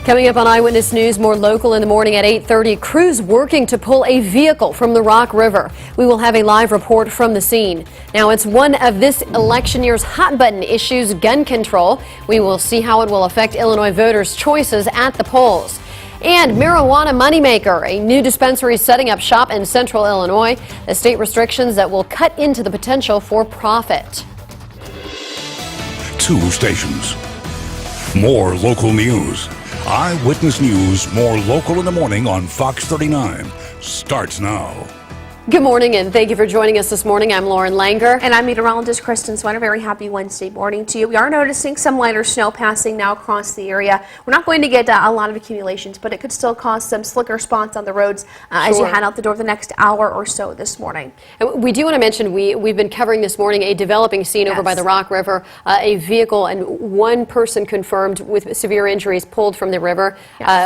Coming up on Eyewitness News, more local in the morning at 8:30. Crews working to pull a vehicle from the Rock River. We will have a live report from the scene. Now, it's one of this election year's hot button issues, gun control. We will see how it will affect Illinois voters' choices at the polls. And marijuana moneymaker, a new dispensary setting up shop in central Illinois. The state restrictions that will cut into the potential for profit. Two stations. More local news. Eyewitness News, more local in the morning on Fox 39, starts now. Good morning, and thank you for joining us this morning. I'm Lauren Langer. And I'm meteorologist Kristen Swan. A very happy Wednesday morning to you. We are noticing some lighter snow passing now across the area. We're not going to get a lot of accumulations, but it could still cause some slicker spots on the roads as you head out the door the next hour or so this morning. And we do want to mention we've been covering this morning a developing scene over by the Rock River. A vehicle and one person confirmed with severe injuries pulled from the river.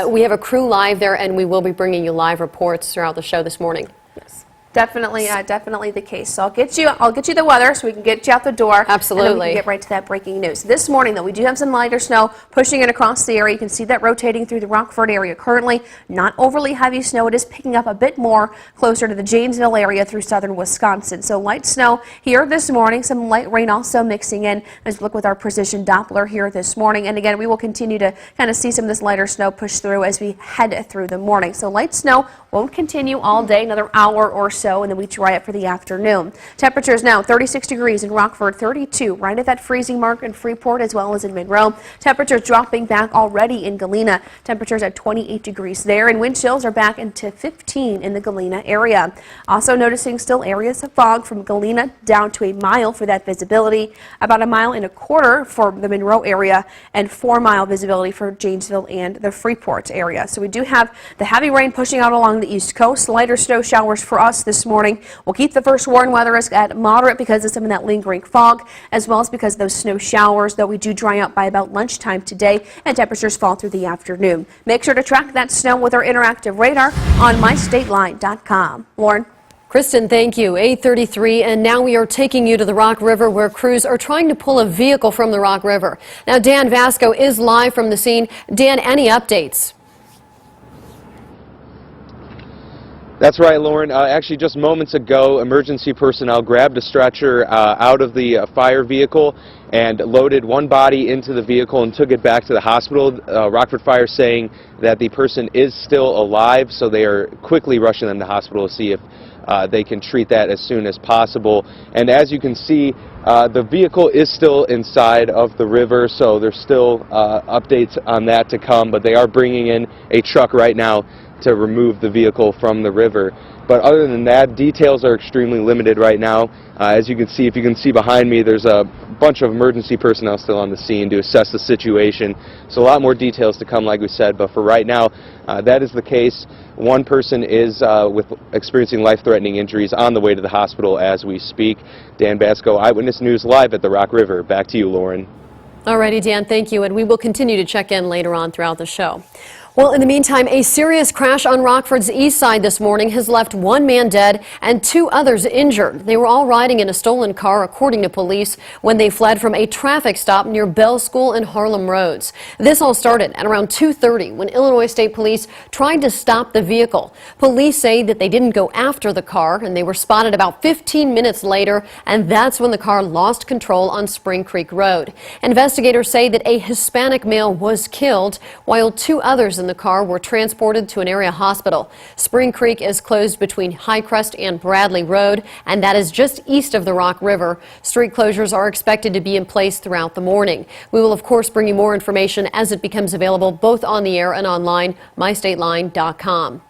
We have a crew live there, and we will be bringing you live reports throughout the show this morning. Yes. Definitely the case. So I'll get you the weather so we can get you out the door. Absolutely. And then we can get right to that breaking news. This morning, though, we do have some lighter snow pushing in across the area. You can see that rotating through the Rockford area currently. Not overly heavy snow. It is picking up a bit more closer to the Janesville area through southern Wisconsin. So light snow here this morning. Some light rain also mixing in as we look with our precision Doppler here this morning. And again, we will continue to kind of see some of this lighter snow push through as we head through the morning. So light snow won't continue all day, another hour or so, and then we dry up for the afternoon. Temperatures now 36 degrees in Rockford, 32 right at that freezing mark in Freeport as well as in Monroe. Temperatures dropping back already in Galena. Temperatures at 28 degrees there, and wind chills are back into 15 in the Galena area. Also noticing still areas of fog from Galena down to a mile for that visibility, about 1.25 miles for the Monroe area, and 4-mile visibility for Janesville and the Freeport area. So we do have the heavy rain pushing out along the East Coast. Lighter snow showers for us this morning. We'll keep the first warn weather risk at moderate because of some of that lingering fog, as well as because of those snow showers, though we do dry out by about lunchtime today, and temperatures fall through the afternoon. Make sure to track that snow with our interactive radar on mystateline.com. Lauren? Kristen, thank you. 8:33, and now we are taking you to the Rock River, where crews are trying to pull a vehicle from the Rock River. Now, Dan Vasco is live from the scene. Dan, any updates? That's right, Lauren. Actually, just moments ago, emergency personnel grabbed a stretcher out of the fire vehicle and loaded one body into the vehicle and took it back to the hospital. Rockford Fire saying that the person is still alive, so they are quickly rushing them to hospital to see if they can treat that as soon as possible. And as you can see, the vehicle is still inside of the river, so there's still updates on that to come, but they are bringing in a truck right now to remove the vehicle from the river. But other than that, details are extremely limited right now. As you can see, if you can see behind me, there's a bunch of emergency personnel still on the scene to assess the situation. So a lot more details to come, like we said, but for right now, that is the case. One person is experiencing life-threatening injuries on the way to the hospital as we speak. Dan Basco, Eyewitness News, live at the Rock River. Back to you, Lauren. Alrighty, Dan, thank you, and we will continue to check in later on throughout the show. Well, in the meantime, a serious crash on Rockford's east side this morning has left one man dead and 2 others injured. They were all riding in a stolen car, according to police, when they fled from a traffic stop near Bell School and Harlem Roads. This all started at around 2:30 when Illinois State Police tried to stop the vehicle. Police say that they didn't go after the car, and they were spotted about 15 minutes later, and that's when the car lost control on Spring Creek Road. Investigators say that a Hispanic male was killed, while 2 others in the car were transported to an area hospital. Spring Creek is closed between Highcrest and Bradley Road, and that is just east of the Rock River. Street closures are expected to be in place throughout the morning. We will, of course, bring you more information as it becomes available both on the air and online, mystateline.com.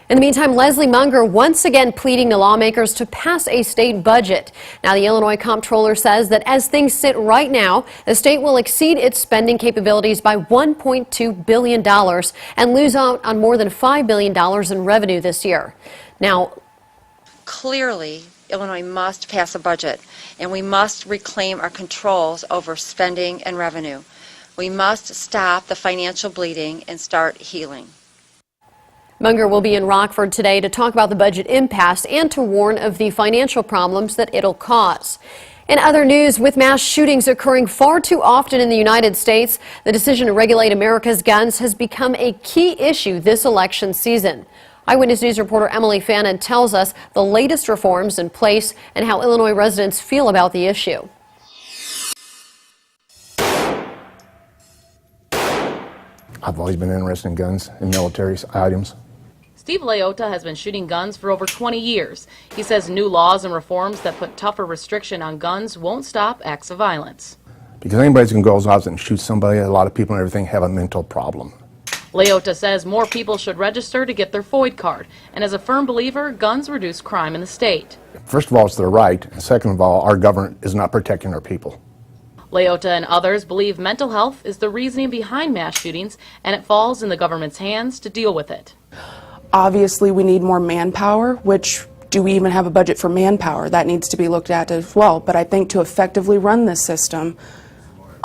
In the meantime, Leslie Munger once again pleading to lawmakers to pass a state budget. Now, the Illinois comptroller says that as things sit right now, the state will exceed its spending capabilities by $1.2 billion and lose out on more than $5 billion in revenue this year. Now, clearly, Illinois must pass a budget, and we must reclaim our controls over spending and revenue. We must stop the financial bleeding and start healing. Munger will be in Rockford today to talk about the budget impasse and to warn of the financial problems that it'll cause. In other news, with mass shootings occurring far too often in the United States, the decision to regulate America's guns has become a key issue this election season. Eyewitness News reporter Emily Fannin tells us the latest reforms in place and how Illinois residents feel about the issue. I've always been interested in guns and military items. Steve Leota has been shooting guns for over 20 years. He says new laws and reforms that put tougher restriction on guns won't stop acts of violence. Because anybody's going to go out and shoot somebody, a lot of people and everything have a mental problem. Leota says more people should register to get their FOID card, and is a firm believer guns reduce crime in the state. First of all, it's their right, and second of all, our government is not protecting our people. Leota and others believe mental health is the reasoning behind mass shootings, and it falls in the government's hands to deal with it. Obviously, we need more manpower, which do we even have a budget for manpower? That needs to be looked at as well. But I think to effectively run this system,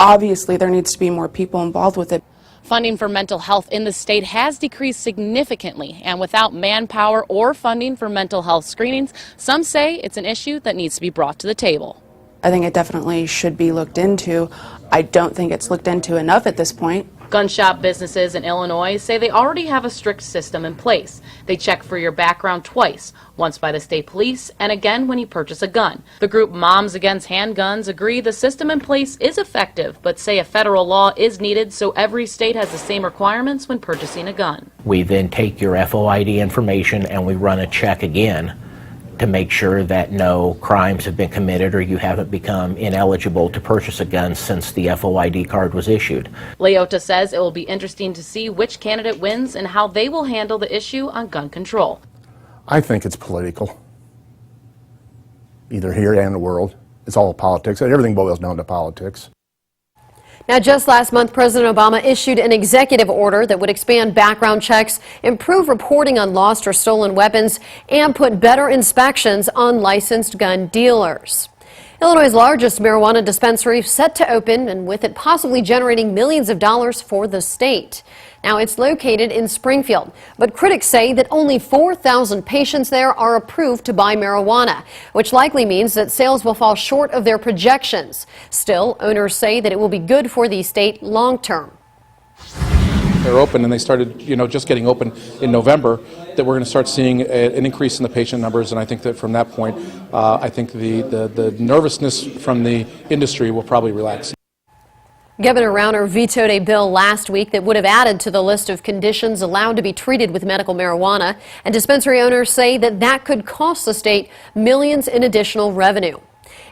obviously there needs to be more people involved with it. Funding for mental health in the state has decreased significantly, and without manpower or funding for mental health screenings, some say it's an issue that needs to be brought to the table. I think it definitely should be looked into. I don't think it's looked into enough at this point. Gun shop businesses in Illinois say they already have a strict system in place. They check for your background twice, once by the state police and again when you purchase a gun. The group Moms Against Handguns agree the system in place is effective, but say a federal law is needed so every state has the same requirements when purchasing a gun. We then take your FOID information and we run a check again to make sure that no crimes have been committed or you haven't become ineligible to purchase a gun since the FOID card was issued. Leota says it will be interesting to see which candidate wins and how they will handle the issue on gun control. I think it's political, either here and the world. It's all politics. Everything boils down to politics. Now, just last month, President Obama issued an executive order that would expand background checks, improve reporting on lost or stolen weapons, and put better inspections on licensed gun dealers. Illinois' largest marijuana dispensary set to open, and with it possibly generating millions of dollars for the state. Now, it's located in Springfield, but critics say that only 4,000 patients there are approved to buy marijuana, which likely means that sales will fall short of their projections. Still, owners say that it will be good for the state long term. They're open and they started, just getting open in November, that we're going to start seeing an increase in the patient numbers. And I think that from that point, I think the nervousness from the industry will probably relax. Governor Rauner vetoed a bill last week that would have added to the list of conditions allowed to be treated with medical marijuana, and dispensary owners say that that could cost the state millions in additional revenue.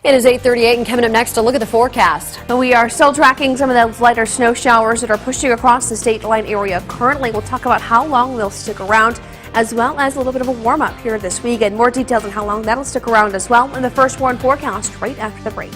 It is 8:38, and coming up next, a look at the forecast. We are still tracking some of those lighter snow showers that are pushing across the state line area currently. We'll talk about how long they'll stick around, as well as a little bit of a warm up here this week, and more details on how long that'll stick around as well in the first warn forecast right after the break.